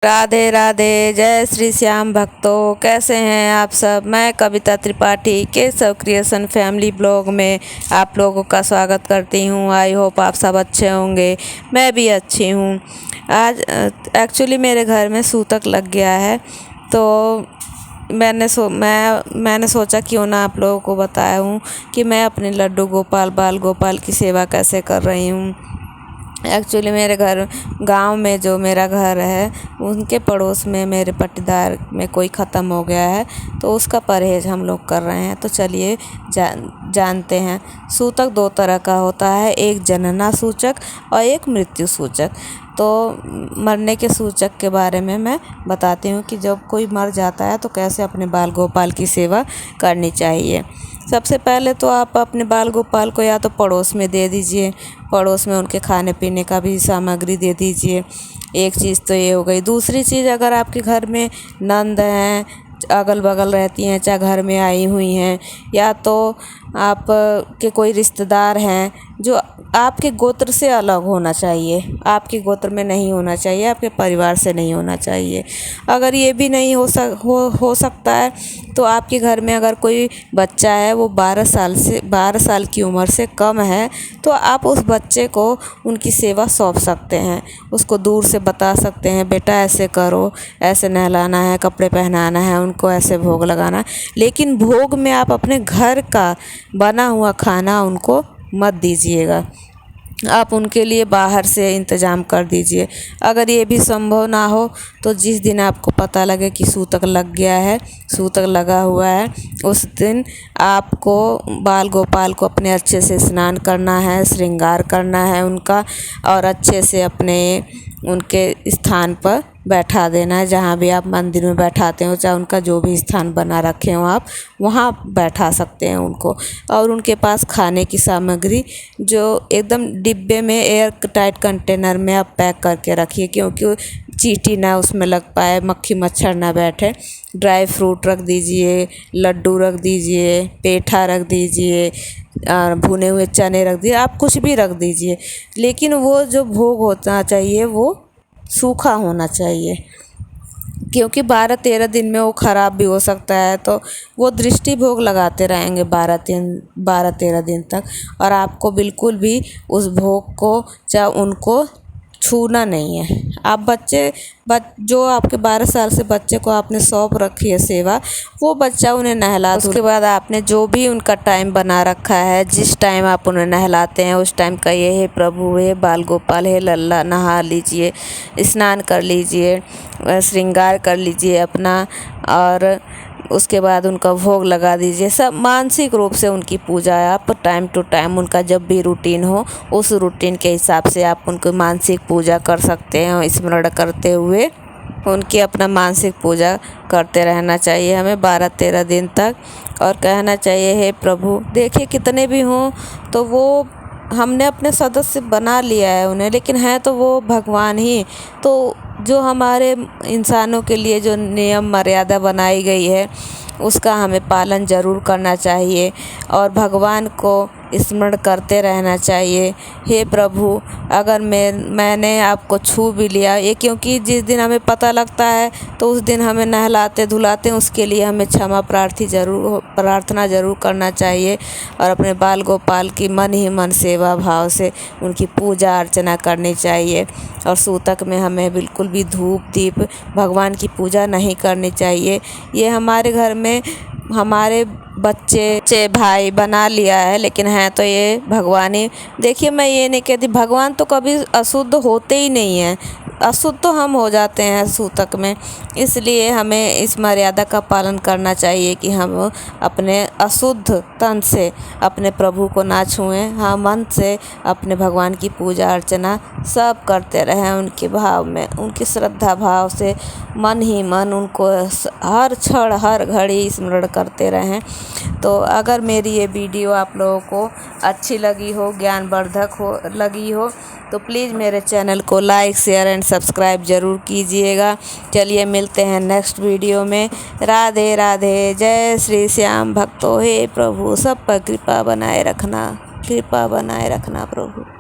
राधे राधे। जय श्री श्याम भक्तों, कैसे हैं आप सब। मैं Kavita Tripathi Keshav creation family blog में आप लोगों का स्वागत करती हूं। आई होप आप सब अच्छे होंगे, मैं भी अच्छी हूं। आज एक्चुअली मेरे घर में सूतक लग गया है, तो मैंने सोचा क्यों ना आप लोगों को बताया हूँ कि मैं अपने लड्डू गोपाल बाल गोपाल की सेवा कैसे कर रही हूँ। एक्चुअली मेरे घर गांव में जो मेरा घर है, उनके पड़ोस में मेरे पट्टीदार में कोई ख़त्म हो गया है, तो उसका परहेज़ हम लोग कर रहे हैं। तो चलिए जानते हैं। सूतक दो तरह का होता है, एक जनना सूचक और एक मृत्यु सूचक। तो मरने के सूचक के बारे में मैं बताती हूँ कि जब कोई मर जाता है तो कैसे अपने बाल गोपाल की सेवा करनी चाहिए। सबसे पहले तो आप अपने बाल गोपाल को या तो पड़ोस में दे दीजिए, पड़ोस में उनके खाने पीने का भी सामग्री दे दीजिए। एक चीज़ तो ये हो गई। दूसरी चीज़, अगर आपके घर में नंद हैं, अगल बगल रहती हैं, चाहे घर में आई हुई हैं, या तो आप के कोई रिश्तेदार हैं जो आपके गोत्र से अलग होना चाहिए, आपके गोत्र में नहीं होना चाहिए, आपके परिवार से नहीं होना चाहिए। अगर ये भी नहीं हो सकता है तो आपके घर में अगर कोई बच्चा है, वो 12 साल की उम्र से कम है, तो आप उस बच्चे को उनकी सेवा सौंप सकते हैं। उसको दूर से बता सकते हैं, बेटा ऐसे करो, ऐसे नहलाना है, कपड़े पहनाना है, उनको ऐसे भोग लगाना है। लेकिन भोग में आप अपने घर का बना हुआ खाना उनको मत दीजिएगा, आप उनके लिए बाहर से इंतज़ाम कर दीजिए। अगर ये भी संभव ना हो तो जिस दिन आपको पता लगे कि सूतक लग गया है, सूतक लगा हुआ है, उस दिन आपको बाल गोपाल को अपने अच्छे से स्नान करना है, श्रृंगार करना है उनका, और अच्छे से उनके स्थान पर बैठा देना है। जहाँ भी आप मंदिर में बैठाते हो, चाहे उनका जो भी स्थान बना रखे हो आप, वहाँ बैठा सकते हैं उनको। और उनके पास खाने की सामग्री जो एकदम डिब्बे में एयर टाइट कंटेनर में आप पैक करके रखिए, क्योंकि चींटी ना उसमें लग पाए, मक्खी मच्छर ना बैठे। ड्राई फ्रूट रख दीजिए, लड्डू रख दीजिए, पेठा रख दीजिए, भुने हुए चने रख दीजिए, आप कुछ भी रख दीजिए। लेकिन वो जो भोग होना चाहिए वो सूखा होना चाहिए, क्योंकि 12-13 दिन में वो ख़राब भी हो सकता है। तो वो दृष्टि भोग लगाते रहेंगे 12-13 दिन तक, और आपको बिल्कुल भी उस भोग को चाहे उनको छूना नहीं है। आप जो आपके 12 साल से बच्चे को आपने सौंप रखी है सेवा, वो बच्चा उन्हें नहला, उसके बाद आपने जो भी उनका टाइम बना रखा है, जिस टाइम आप उन्हें नहलाते हैं उस टाइम का ये है प्रभु, हे बाल गोपाल, हे लल्ला, नहा लीजिए, स्नान कर लीजिए, श्रृंगार कर लीजिए अपना, और उसके बाद उनका भोग लगा दीजिए। सब मानसिक रूप से उनकी पूजा आप टाइम टू टाइम, उनका जब भी रूटीन हो उस रूटीन के हिसाब से आप उनको मानसिक पूजा कर सकते हैं। स्मरण करते हुए उनकी अपना मानसिक पूजा करते रहना चाहिए हमें 12-13 दिन तक, और कहना चाहिए, हे प्रभु, देखिए कितने भी हों तो वो हमने अपने सदस्य बना लिया है उन्हें, लेकिन हैं तो वो भगवान ही। तो जो हमारे इंसानों के लिए जो नियम मर्यादा बनाई गई है, उसका हमें पालन ज़रूर करना चाहिए, और भगवान को स्मरण करते रहना चाहिए। हे प्रभु, अगर मैंने आपको छू भी लिया, ये क्योंकि जिस दिन हमें पता लगता है तो उस दिन हमें नहलाते धुलाते हैं, उसके लिए हमें क्षमा प्रार्थना ज़रूर करना चाहिए, और अपने बाल गोपाल की मन ही मन सेवा भाव से उनकी पूजा अर्चना करनी चाहिए। और सूतक में हमें बिल्कुल भी धूप दीप भगवान की पूजा नहीं करनी चाहिए। ये हमारे घर में हमारे बच्चे भाई बना लिया है, लेकिन हैं तो ये भगवान ही। देखिए, मैं ये नहीं कहती, भगवान तो कभी अशुद्ध होते ही नहीं हैं, अशुद्ध तो हम हो जाते हैं सूतक में। इसलिए हमें इस मर्यादा का पालन करना चाहिए कि हम अपने अशुद्ध तन से अपने प्रभु को ना छुएं, हम मन से अपने भगवान की पूजा अर्चना सब करते रहें, उनके भाव में, उनकी श्रद्धा भाव से मन ही मन उनको हर क्षण हर घड़ी स्मरण करते रहें। तो अगर मेरी ये वीडियो आप लोगों को अच्छी लगी हो, ज्ञानवर्धक लगी हो, तो प्लीज़ मेरे चैनल को लाइक शेयर एंड सब्सक्राइब ज़रूर कीजिएगा। चलिए मिलते हैं नेक्स्ट वीडियो में। राधे राधे। जय श्री श्याम भक्तों, हे प्रभु, सब पर कृपा बनाए रखना प्रभु।